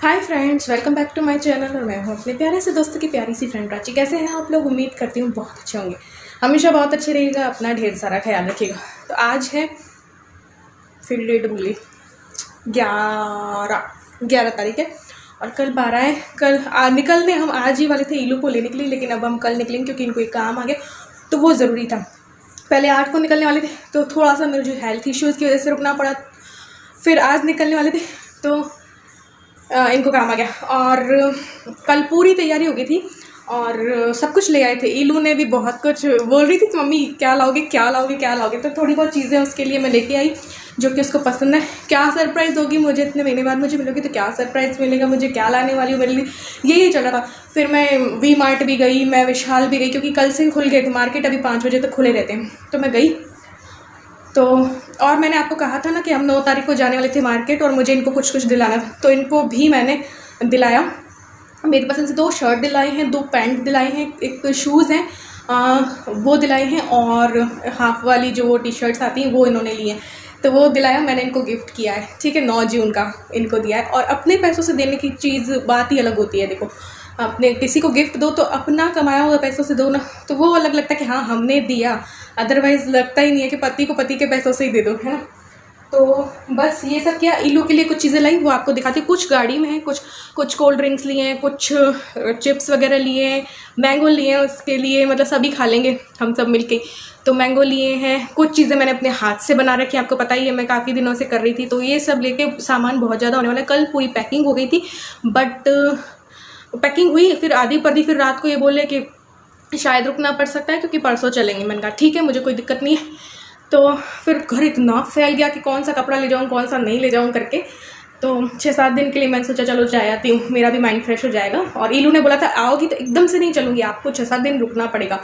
Hi friends, welcome back to my channel. और मैं हूँ अपने प्यारे से दोस्तों की प्यारी सी फ्रेंड प्राची। कैसे हैं आप लोग? उम्मीद करती हूँ बहुत अच्छे होंगे, हमेशा बहुत अच्छे रहिएगा, अपना ढेर सारा ख्याल रखिएगा। तो आज है फिर डेट बोली 11 तारीख है और कल 12 है। कल निकलने हम आज ही वाले थे ईलू को लेने के लिए, लेकिन अब हम कल निकलेंगे क्योंकि इनको एक काम आ गया तो वो ज़रूरी था। पहले 8 को निकलने वाले थे तो थोड़ा सा मेरे जो हेल्थ इश्यूज़ की वजह से रुकना पड़ा। फिर आज निकलने वाले थे तो इनको काम आ गया और कल पूरी तैयारी हो गई थी और सब कुछ ले आए थे। ईलू ने भी बहुत कुछ बोल रही थी कि मम्मी क्या लाओगे क्या लाओगे क्या लाओगे, तो थोड़ी बहुत चीज़ें उसके लिए मैं लेके आई जो कि उसको पसंद है। क्या सरप्राइज़ होगी मुझे, इतने महीने बाद मुझे मिलोगी तो क्या सरप्राइज़ मिलेगा मुझे, क्या लाने वाली हूँ मेरे लिए, यही चल रहा था। फिर मैं वी मार्ट भी गई, मैं विशाल भी गई क्योंकि कल से खुल गए थे मार्केट, अभी 5 बजे तक खुले रहते हैं। तो मैं गई तो और मैंने आपको कहा था ना कि हम 9 तारीख को जाने वाले थे मार्केट और मुझे इनको कुछ कुछ दिलाना था, तो इनको भी मैंने दिलाया। मेरी पसंद से 2 शर्ट दिलाई हैं, 2 पैंट दिलाई हैं, एक शूज़ हैं वो दिलाए हैं और हाफ वाली जो वो टी शर्ट्स आती हैं वो इन्होंने ली हैं, तो वो दिलाया। मैंने इनको गिफ्ट किया है, ठीक है, 9 जून का इनको दिया है। और अपने पैसों से देने की चीज़ बात ही अलग होती है। देखो, अपने किसी को गिफ्ट दो तो अपना कमाया हुआ पैसों से दो ना, तो वो अलग लगता है कि हाँ हमने दिया, अदरवाइज़ लगता ही नहीं है कि पति को पति के पैसों से ही दे दो, है ना। तो बस ये सब किया। ईलू के लिए कुछ चीज़ें लाई, वो आपको दिखाती हूँ। कुछ गाड़ी में है, कुछ कोल्ड ड्रिंक्स लिए हैं, कुछ चिप्स वगैरह लिए हैं, मैंगो लिए हैं उसके लिए, मतलब सभी खा लेंगे हम सब मिलके, तो मैंगो लिए हैं। कुछ चीज़ें मैंने अपने हाथ से बना रखी हैं, आपको पता ही है मैं काफ़ी दिनों से कर रही थी, तो ये सब लेके सामान बहुत ज़्यादा होने वाला है। कल पूरी पैकिंग हो गई थी, बट पैकिंग हुई फिर आधी पड़ी, फिर रात को ये बोले कि शायद रुकना पड़ सकता है क्योंकि परसों चलेंगे। मैंने कहा ठीक है, मुझे कोई दिक्कत नहीं है। तो फिर घर इतना फैल गया कि कौन सा कपड़ा ले जाऊँ कौन सा नहीं ले जाऊँ करके, तो 6-7 दिन के लिए मैंने सोचा चलो जा आती हूँ, मेरा भी माइंड फ्रेश हो जाएगा। और ईलू ने बोला था आओगी तो एकदम से नहीं चलूँगी, आपको 6-7 दिन रुकना पड़ेगा,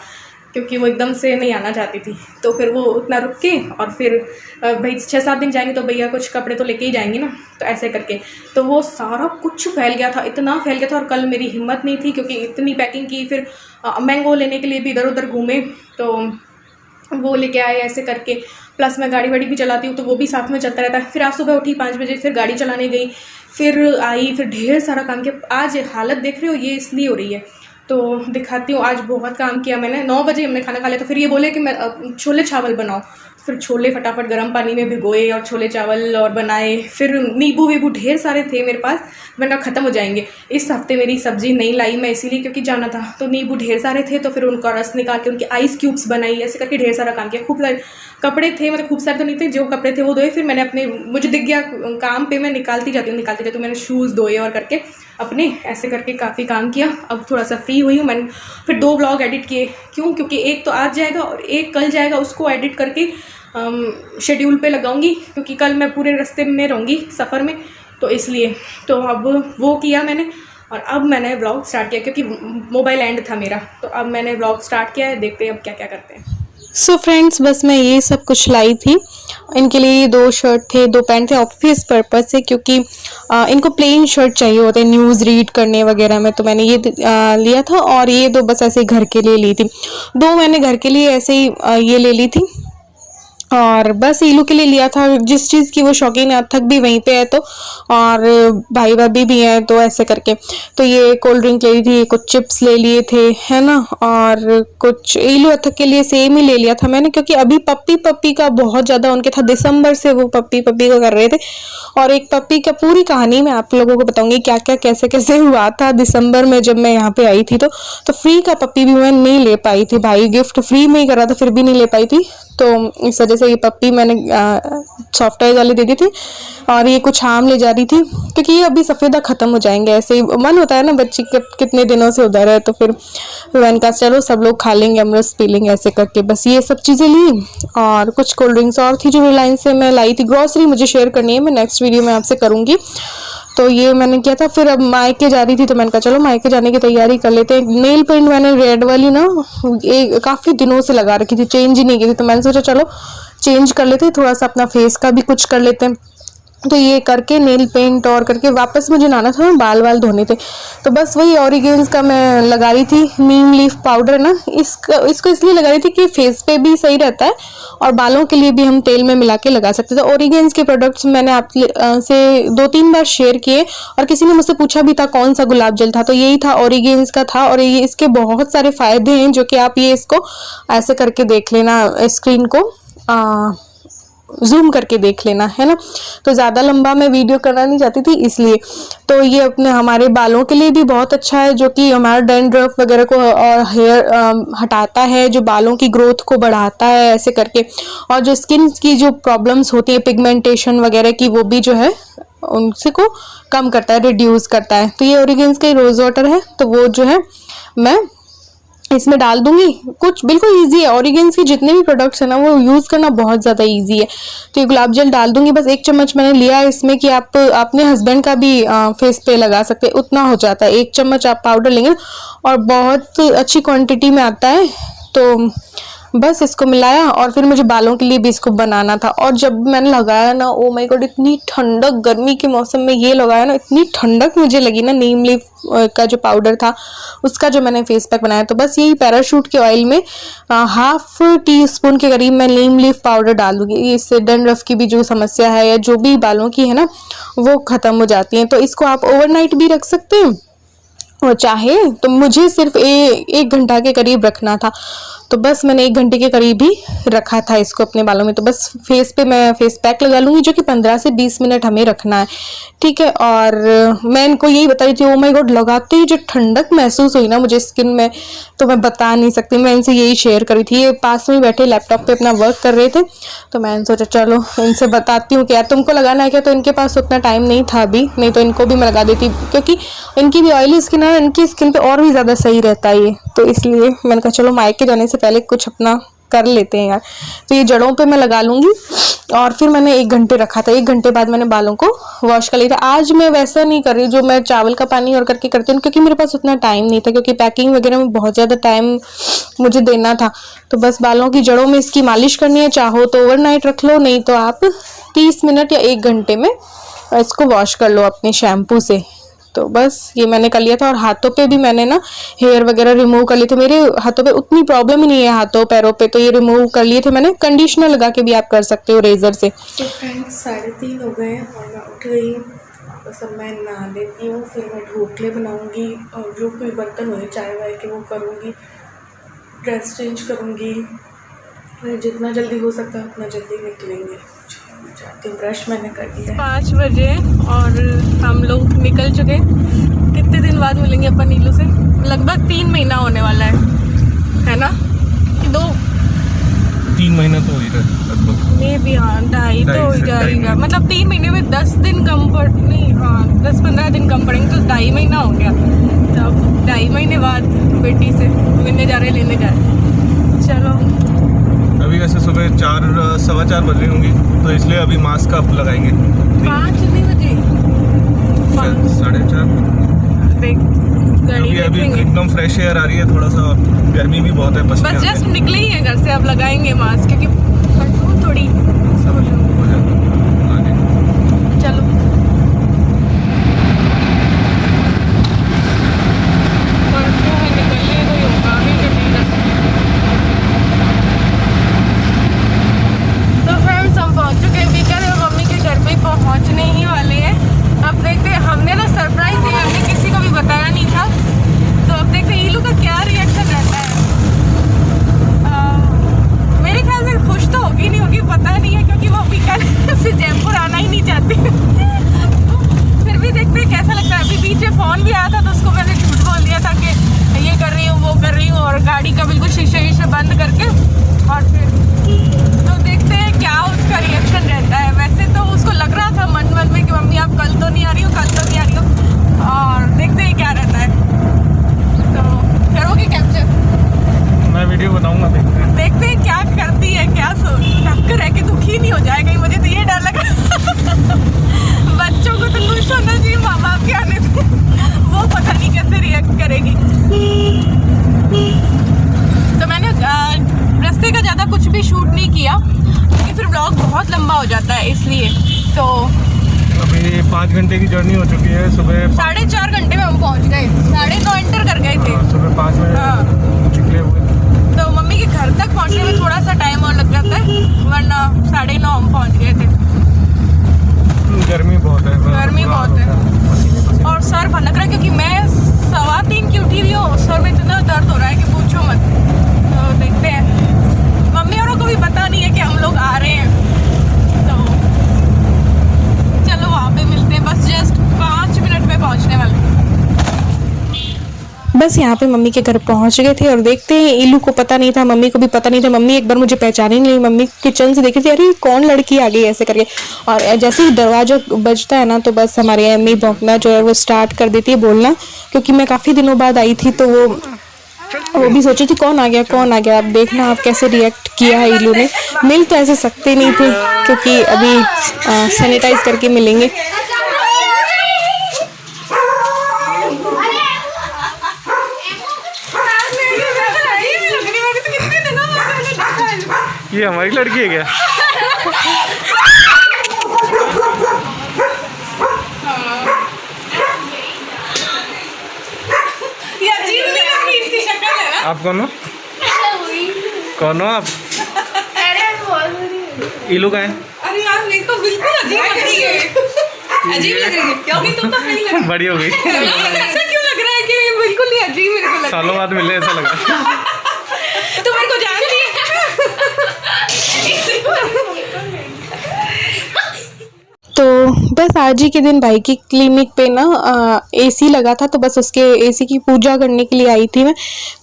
क्योंकि वो एकदम से नहीं आना चाहती थी। तो फिर वो उतना रुक के और फिर भाई 6-7 दिन जाएंगे तो भैया कुछ कपड़े तो लेके ही जाएंगे ना, तो ऐसे करके तो वो सारा कुछ फैल गया था, इतना फैल गया था। और कल मेरी हिम्मत नहीं थी क्योंकि इतनी पैकिंग की, फिर मैंगो लेने के लिए भी इधर उधर घूमे तो वो लेके आए ऐसे करके। प्लस मैं गाड़ी वाड़ी भी चलाती हूँ तो वो भी साथ में चलता रहता है। फिर आज सुबह उठी 5 बजे, फिर गाड़ी चलाने गई, फिर आई, फिर ढेर सारा काम किया। आज हालत देख रहे हो ये इसलिए हो रही है, तो दिखाती हूँ। आज बहुत काम किया मैंने। 9 बजे हमने खाना खा लिया, तो फिर ये बोले कि मैं छोले चावल बनाओ। फिर छोले फटाफट गर्म पानी में भिगोए और छोले चावल और बनाए। फिर नींबू वीबू ढेर सारे थे मेरे पास, मैंने कहा ख़त्म हो जाएंगे इस हफ्ते। मेरी सब्ज़ी नहीं लाई मैं इसीलिए क्योंकि जाना था, तो नींबू ढेर सारे थे, तो फिर उनका रस निकाल के उनके आइस क्यूब्स बनाई, ऐसे करके ढेर सारा काम किया। खूब सारे कपड़े थे, मतलब खूब सारे तो नहीं थे, जो कपड़े थे वो धोए। फिर मैंने अपने, मुझे दिख गया काम पे मैं निकालती जाती हूँ, मैंने शूज़ धोए और करके अपने ऐसे करके काफ़ी काम किया। अब थोड़ा सा फ्री हुई हूँ। मैंने फिर 2 ब्लॉग एडिट किए, क्यों? क्योंकि एक तो आज जाएगा और एक कल जाएगा, उसको एडिट करके शेड्यूल पे लगाऊंगी क्योंकि कल मैं पूरे रास्ते में रहूँगी सफ़र में, तो इसलिए। तो अब वो किया मैंने और अब मैंने व्लॉग स्टार्ट किया क्योंकि मोबाइल एंड था मेरा, तो अब मैंने व्लॉग स्टार्ट किया है। देखते हैं अब क्या क्या करते हैं। सो फ्रेंड्स, बस मैं ये सब कुछ लाई थी। इनके लिए 2 शर्ट थे, 2 पैंट थे ऑफिस पर्पज से, क्योंकि इनको प्लेन शर्ट चाहिए होते हैं न्यूज़ रीड करने वगैरह में, तो मैंने ये लिया था। और ये 2 बस ऐसे घर के लिए ली थी। 2 मैंने घर के लिए ऐसे ही ये ले ली थी और बस ईलू के लिए लिया था। जिस चीज़ की वो शौकीन है, अब तक भी वहीं पे है, तो और भाई भाभी भी हैं, तो ऐसे करके। तो ये कोल्ड ड्रिंक ले ली थी, कुछ चिप्स ले लिए थे, है ना, और कुछ ईलू अथक के लिए सेम ही ले लिया था मैंने, क्योंकि अभी पप्पी का बहुत ज़्यादा उनके था। दिसंबर से वो पप्पी को कर रहे थे। और एक पप्पी का पूरी कहानी मैं आप लोगों को बताऊंगी, क्या क्या कैसे कैसे हुआ था दिसंबर में जब मैं यहाँ पे आई थी। तो फ्री का पप्पी भी मैं नहीं ले पाई थी, भाई गिफ्ट फ्री में ही करा था, फिर भी नहीं ले पाई थी। तो इस वजह से ये पप्पी मैंने सॉफ्टवेयर वाली दे दी थी। और ये कुछ आम ले जा रही थी क्योंकि ये अभी सफ़ेदा ख़त्म हो जाएंगे। ऐसे ही मन होता है ना, बच्ची कितने दिनों से उधर है, तो फिर मैंने कहा चलो सब लोग खा लेंगे, अमरस पी लेंगे, ऐसे करके बस ये सब चीज़ें ली। और कुछ कोल्ड ड्रिंक्स और थी जो रिलायंस से मैं लाई थी। ग्रॉसरी मुझे शेयर करनी है, मैं नेक्स्ट वीडियो में आपसे करूँगी। तो ये मैंने किया था। फिर अब मायके जा रही थी तो मैंने कहा चलो मायके जाने की तैयारी कर लेते हैं। नेल पेंट मैंने रेड वाली ना काफ़ी दिनों से लगा रखी थी, चेंज ही नहीं की थी, तो मैंने सोचा चलो चेंज कर लेते हैं, थोड़ा सा अपना फेस का भी कुछ कर लेते हैं। तो ये करके नेल पेंट और करके वापस मुझे नहाना था, बाल वाल धोने थे। तो बस वही ओरिगेंस का मैं लगा रही थी, नीम लीफ पाउडर ना, इसको इसलिए लगा रही थी कि फेस पे भी सही रहता है और बालों के लिए भी हम तेल में मिला के लगा सकते थे। ओरिगेंस के प्रोडक्ट्स मैंने आप से 2-3 बार शेयर किए और किसी ने मुझसे पूछा भी था कौन सा गुलाब जल था, तो यही था, ओरिगेंस का था। और ये इसके बहुत सारे फायदे हैं जो कि आप ये इसको ऐसे करके देख लेना, स्क्रीन को जूम करके देख लेना, है ना। तो ज़्यादा लंबा मैं वीडियो करना नहीं चाहती थी इसलिए। तो ये अपने हमारे बालों के लिए भी बहुत अच्छा है, जो कि हमारा डैंड्रफ वगैरह को और हेयर हटाता है, जो बालों की ग्रोथ को बढ़ाता है ऐसे करके। और जो स्किन की जो प्रॉब्लम्स होती है पिगमेंटेशन वगैरह की, वो भी जो है उनसे को कम करता है, रिड्यूस करता है। तो ये ओरिगेंस का रोज़ वाटर है, तो वो जो है मैं इसमें डाल दूंगी। कुछ बिल्कुल इजी है, ओरिगेंस के जितने भी प्रोडक्ट्स है ना वो यूज़ करना बहुत ज़्यादा इजी है। तो ये गुलाब जल डाल दूंगी, बस 1 चम्मच मैंने लिया है इसमें, कि आप अपने हस्बैंड का भी फेस पे लगा सकते हैं, उतना हो जाता है। 1 चम्मच आप पाउडर लेंगे और बहुत अच्छी क्वांटिटी में आता है। तो बस इसको मिलाया और फिर मुझे बालों के लिए भी इसको बनाना था। और जब मैंने लगाया ना, ओ माय गॉड, इतनी ठंडक, गर्मी के मौसम में ये लगाया ना, इतनी ठंडक मुझे लगी ना। नीम लीफ का जो पाउडर था उसका जो मैंने फेस पैक बनाया, तो बस यही पैराशूट के ऑयल में 1/2 टीस्पून के करीब मैं नीम लीफ पाउडर डाल दूंगी। इससे डैंड्रफ की भी जो समस्या है या जो भी बालों की है ना, वो ख़त्म हो जाती है। तो इसको आप ओवरनाइट भी रख सकते हैं और चाहे तो मुझे सिर्फ 1 घंटा के करीब रखना था, तो बस मैंने 1 घंटे के करीब ही रखा था इसको अपने बालों में। तो बस फेस पे मैं फेस पैक लगा लूँगी, जो कि 15 से 20 मिनट हमें रखना है, ठीक है। और मैं इनको यही बता रही थी, ओ माय गॉड, लगाते ही जो ठंडक महसूस हुई ना मुझे स्किन में, तो मैं बता नहीं सकती। मैं इनसे यही शेयर करी थी, ये पास में बैठे लैपटॉप पे अपना वर्क कर रहे थे, तो मैंने सोचा चलो इनसे बताती हूँ कि यार तुमको लगाना है क्या। तो इनके पास उतना टाइम नहीं था अभी, नहीं तो इनको भी मैं लगा देती, क्योंकि इनकी भी ऑयली स्किन है, इनकी स्किन पे और भी ज़्यादा सही रहता है ये। तो इसलिए मैंने कहा चलो मायके जाने से पहले कुछ अपना कर लेते हैं यार। तो ये जड़ों पे मैं लगा लूँगी और फिर मैंने 1 घंटे रखा था। 1 घंटे बाद मैंने बालों को वॉश कर लिया था। आज मैं वैसा नहीं कर रही जो मैं चावल का पानी और करके करती हूँ, क्योंकि मेरे पास उतना टाइम नहीं था, क्योंकि पैकिंग वगैरह में बहुत ज़्यादा टाइम मुझे देना था। तो बस बालों की जड़ों में इसकी मालिश करनी है, चाहो तो ओवरनाइट रख लो, नहीं तो आप 30 मिनट या 1 घंटे में इसको वॉश कर लो अपने शैम्पू से। तो बस ये मैंने कर लिया था। और हाथों पे भी मैंने ना हेयर वगैरह रिमूव कर लिए थे। मेरे हाथों पे उतनी प्रॉब्लम ही नहीं है हाथों पैरों पे, तो ये रिमूव कर लिए थे मैंने। कंडीशनर लगा के भी आप कर सकते हो रेजर से। तो फ्रेंड्स 3:30 हो गए और मैं उठ गई हूँ। बस अब मैं नहा लेती हूँ, फिर मैं ढोकले बनाऊँगी और जो कोई बर्तन हुए चाय वाय के वो करूँगी, ड्रेस चेंज करूँगी, जितना जल्दी हो सकता है उतना जल्दी निकलेंगे। जाती हूँ, ब्रश मैंने कर दिया। 5 बजे और हम लोग निकल चुके। कितने दिन बाद मिलेंगे अपन नीलू से? लगभग 3 महीना होने वाला है ना? 3 महीना तो हो ही रहा है लगभग। मे भी हाँ, 2.5 तो हो जाएगा। मतलब 3 महीने में 10 दिन कम पड़, नहीं हाँ 10-15 दिन कम पड़ेंगे, तो 2.5 महीना हो गया। तो अब 2.5 महीने बाद बेटी से मिलने जा रहे, लेने जा रहे। चलो अभी वैसे सुबह 4-4:15 बज रही होंगी, तो इसलिए अभी मास्क अप लगाएंगे। 5 नहीं बजे, 4:30 देख गाड़ी अभी एकदम फ्रेश एयर आ रही है, थोड़ा सा गर्मी भी बहुत है। बस जस्ट निकले ही है घर से, अब लगाएंगे मास्क, क्योंकि कंट्रोल थोड़ी सब हो जाएगा। चलो पहुंचने ही वाले हैं। अब देखते हैं, हमने ना सरप्राइज दिया, हमने किसी को भी बताया नहीं था, तो अब देखते हैं ईलू का क्या रिएक्शन रहता है। मेरे ख्याल से खुश तो होगी नहीं होगी पता नहीं है, क्योंकि वो अभी कल फिर जयपुर आना ही नहीं चाहती। फिर भी देखते हैं कैसा लगता है। अभी बीच में फ़ोन भी आया था, तो उसको मैंने झूठ बोल दिया था कि ये कर रही हूँ वो कर रही हूँ, और गाड़ी का बिल्कुल शीशे बंद करके। और फिर तो देखते हैं क्या उसका रिएक्शन रहता है। वैसे तो उसको लग रहा था मन में कि मम्मी आप कल तो नहीं आ रही हो, कल तो नहीं आ रही हो, और देखते हैं क्या रहता है। तो करोगे कैप्चर? मैं वीडियो बनाऊंगा, देखते हैं क्या करती है, क्या ढक रह के दुखी नहीं हो जाएगा। मुझे तो ये डर लगा। बच्चों को तो खुश होना चाहिए माँ बाप के आने पे, वो पता नहीं कैसे रिएक्ट करेगी। तो मैंने रास्ते का ज़्यादा कुछ भी शूट नहीं किया, क्योंकि फिर व्लॉग बहुत लंबा हो जाता है, इसलिए। तो अभी 5 घंटे की जर्नी हो चुकी है। सुबह 4.5 घंटे में हम पहुंच गए, 9:30 एंटर कर गए थे। सुबह 5 बजे हाँ। निकले हुए। तो मम्मी के घर तक पहुंचने में थोड़ा सा टाइम और लग जाता है, वरना 9:30 हम पहुंच गए थे। गर्मी बहुत है, गर्मी बहुत है और सर भनक रहा है, क्योंकि मैं 3:15 की उठी हुई हूँ। सर में इतना दर्द हो रहा है कि पूछो मत। तो देखते हैं, मम्मी औरों को भी पता नहीं है कि हम लोग आ रहे हैं। तो चलो वहाँ पे मिलते हैं, बस जस्ट 5 मिनट में पहुँचने वाले हैं। बस यहाँ पे मम्मी के घर पहुँच गए थे और देखते हैं, इलू को पता नहीं था, मम्मी को भी पता नहीं था। मम्मी एक बार मुझे पहचानी नहीं, मम्मी किचन से देखी थी, अरे कौन लड़की आ गई ऐसे करके। और जैसे ही दरवाजा बजता है ना, तो बस हमारी अम्मी भौंकना जो है वो स्टार्ट कर देती है, बोलना, क्योंकि मैं काफ़ी दिनों बाद आई थी। तो वो भी सोची थी कौन आ गया कौन आ गया। अब देखना आप कैसे रिएक्ट किया है इलू ने। मिल तो ऐसे सकते नहीं थे, क्योंकि अभी सैनिटाइज करके मिलेंगे। ये हमारी लड़की है क्या? ये अजीब नहीं लग रही इसकी शक्ल है ना? आप कौन हो? कौन हो आप? इलू का है? अरे यार मेरे को बिल्कुल अजीब लग रही है। अजीब लग रही है क्योंकि तुम तो सही लग रही बड़ी हो गई। ऐसा क्यों लग रहा है कि बिल्कुल ही अजीब मेरे को लग रहा सालों बाद मिले ऐसा लग रहा है। है। तुम मेरे को जानती है? तो बस आज ही के दिन भाई की क्लिनिक पे ना एसी लगा था, तो बस उसके एसी की पूजा करने के लिए आई थी मैं।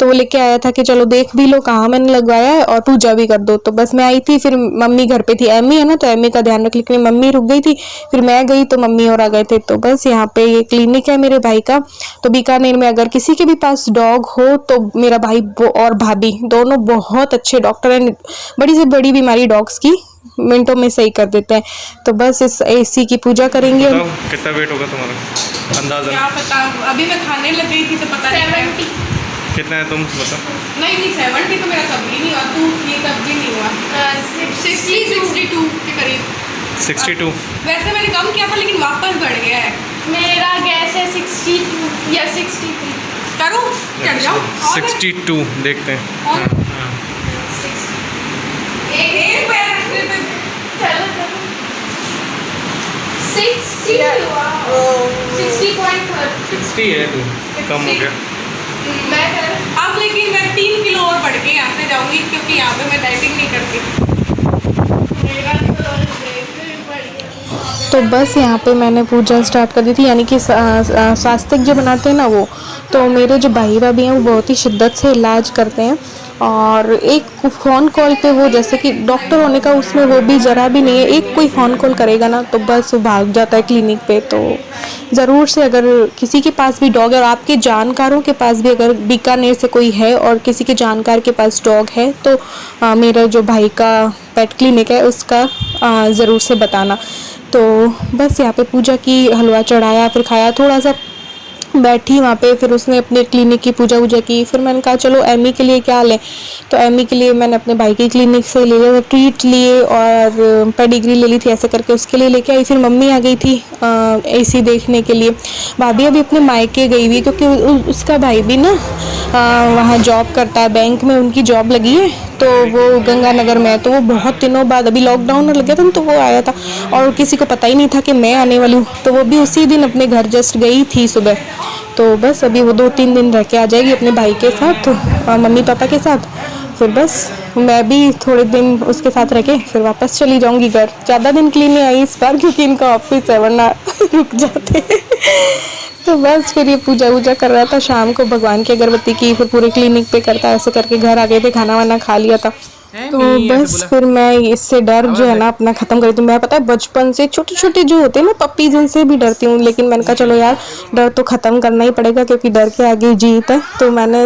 तो वो लेके आया था कि चलो देख भी लो कहाँ मैंने लगवाया है और पूजा भी कर दो। तो बस मैं आई थी, फिर मम्मी घर पे थी, एमी है ना, तो एमी का ध्यान रखने के लिए मम्मी रुक गई थी। फिर मैं गई तो मम्मी और आ गए थे। तो बस यहाँ पे ये क्लिनिक है मेरे भाई का। तो बीकानेर में अगर किसी के भी पास डॉग हो तो मेरा भाई और भाभी दोनों बहुत अच्छे डॉक्टर हैं। बड़ी से बड़ी बीमारी डॉग्स की मिनटों में सही कर देते हैं। तो बस इस एसी की पूजा करेंगे। कितना वेट होगा तुम्हारा अंदाजा? क्या पता, अभी मैं खाने लग गई थी तो पता नहीं। 70 कितना है तुम बताओ? नहीं 70 तो मेरा कभी नहीं हुआ, तू ये कभी नहीं हुआ। 62 के करीब। 62। वैसे मैंने कम किया था लेकिन वापस बढ़ गया है। मेरा गैस है 62 या 63। करो चढ़ जाओ। 62 देखते हैं। और एक पैर रखने पे चलो चलो 60 हुआ। 60.3। 60 है तू, कम हो गया। मैं अब लेकिन मैं 3 किलो और बढ़ के यहाँ से जाऊंगी, क्योंकि यहाँ पे मैं डाइटिंग नहीं करती। मेरा तो बढ़िया। तो बस यहाँ पे मैंने पूजा स्टार्ट कर दी थी, यानी कि स्वास्तिक जो बनाते हैं ना वो। तो मेरे जो भाई भाभी हैं वो बहुत ही शिद्दत से इलाज करते हैं। और एक फ़ोन कॉल पे वो, जैसे कि डॉक्टर होने का उसमें वो भी ज़रा भी नहीं है। एक कोई फ़ोन कॉल करेगा ना तो बस वो भाग जाता है क्लिनिक पे। तो ज़रूर से अगर किसी के पास भी डॉग है और आपके जानकारों के पास भी अगर बीकानेर से कोई है और किसी के जानकार के पास डॉग है तो मेरा जो भाई का पेट क्लिनिक है उसका ज़रूर से बताना। तो बस यहाँ पे पूजा की, हलवा चढ़ाया, फिर खाया, थोड़ा सा बैठी वहाँ पे। फिर उसने अपने क्लिनिक की पूजा वूजा की। फिर मैंने कहा चलो एमी के लिए क्या लें, तो एमी के लिए मैंने अपने भाई की क्लिनिक से ले लिया, ट्रीट लिए और पेडिग्री ले ली थी, ऐसे करके उसके लिए लेके आई। फिर मम्मी आ गई थी एसी देखने के लिए। भाभी अभी अपने मायके गई हुई, क्योंकि उसका भाई भी ना वहाँ जॉब करता है, बैंक में उनकी जॉब लगी है। तो वो गंगानगर में है। तो वो बहुत दिनों बाद, अभी लॉकडाउन लग गया था तो वो आया था और किसी को पता ही नहीं था कि मैं आने वाली हूँ। तो वो भी उसी दिन अपने घर जस्ट गई थी सुबह। तो बस अभी वो 2-3 दिन रह के आ जाएगी अपने भाई के साथ और मम्मी पापा के साथ। फिर बस मैं भी थोड़े दिन उसके साथ रह के फिर वापस चली जाऊंगी घर। ज़्यादा दिन के लिए नहीं आई इस बार, क्योंकि इनका ऑफिस है, वरना रुक जाते। तो बस फिर ये पूजा वूजा कर रहा था, शाम को भगवान की अगरबत्ती की, फिर पूरे क्लिनिक पे करता, ऐसे करके घर आ गए थे, खाना वाना खा लिया था। तो बस फिर मैं इससे डर जो है ना अपना ख़त्म करी थी। मैं पता है बचपन से छोटे छोटे जो होते हैं ना पप्पीज, उनसे भी डरती हूँ, लेकिन मैंने कहा चलो यार डर तो ख़त्म करना ही पड़ेगा, क्योंकि डर के आगे जीत है। तो मैंने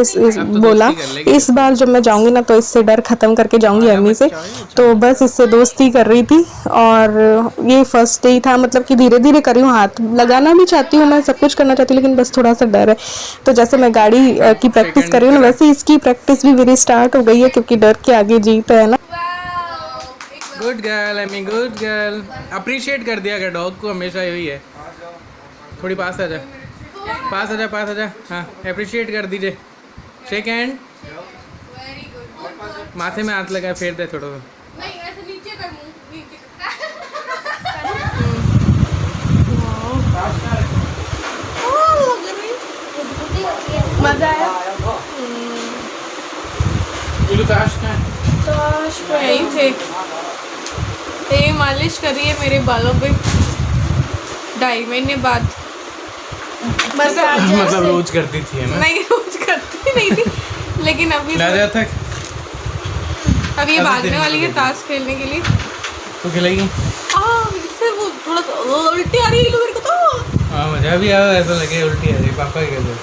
बोला इस बार जब मैं जाऊँगी ना तो इससे डर ख़त्म करके जाऊँगी अम्मी से। तो बस इससे दोस्ती कर रही थी और ये फर्स्ट डे था, मतलब कि धीरे धीरे कर रही हूँ। हाथ लगाना भी चाहती हूँ, मैं सब कुछ करना चाहती हूँ, लेकिन बस थोड़ा सा डर है। तो जैसे मैं गाड़ी की प्रैक्टिस कर रही हूँ ना, वैसे इसकी प्रैक्टिस भी मेरी स्टार्ट हो गई है, क्योंकि डर के आगे जीत है ना। Good girl, I mean good girl. Appreciate कर दिया कर डॉग को, हमेशा यही है। थोड़ी पास आ जा, पास आ जा, पास आ जा। हाँ, अप्रिशिएट कर दीजिए। Shake hand. माथे में हाथ लगा, फेर दे थोड़ा सा। नहीं ऐसे नीचे कर, मुंह नीचे मजा आया। ताश यही थे, ये मालिश कर रही है मेरे बालों पे 2.5 महीने बाद। मतलब रोज करती थी है ना? नहीं रोज करती नहीं थी, लेकिन अभी था। अब ये भागने वाली है ताश खेलने के लिए। तो खिलाएगी? इससे वो थोड़ा सा उल्टी आ रही है मेरे को तो। हाँ, मुझे भी ऐसा लगे उल्टी आ रही। पापा क्या कहते हैं?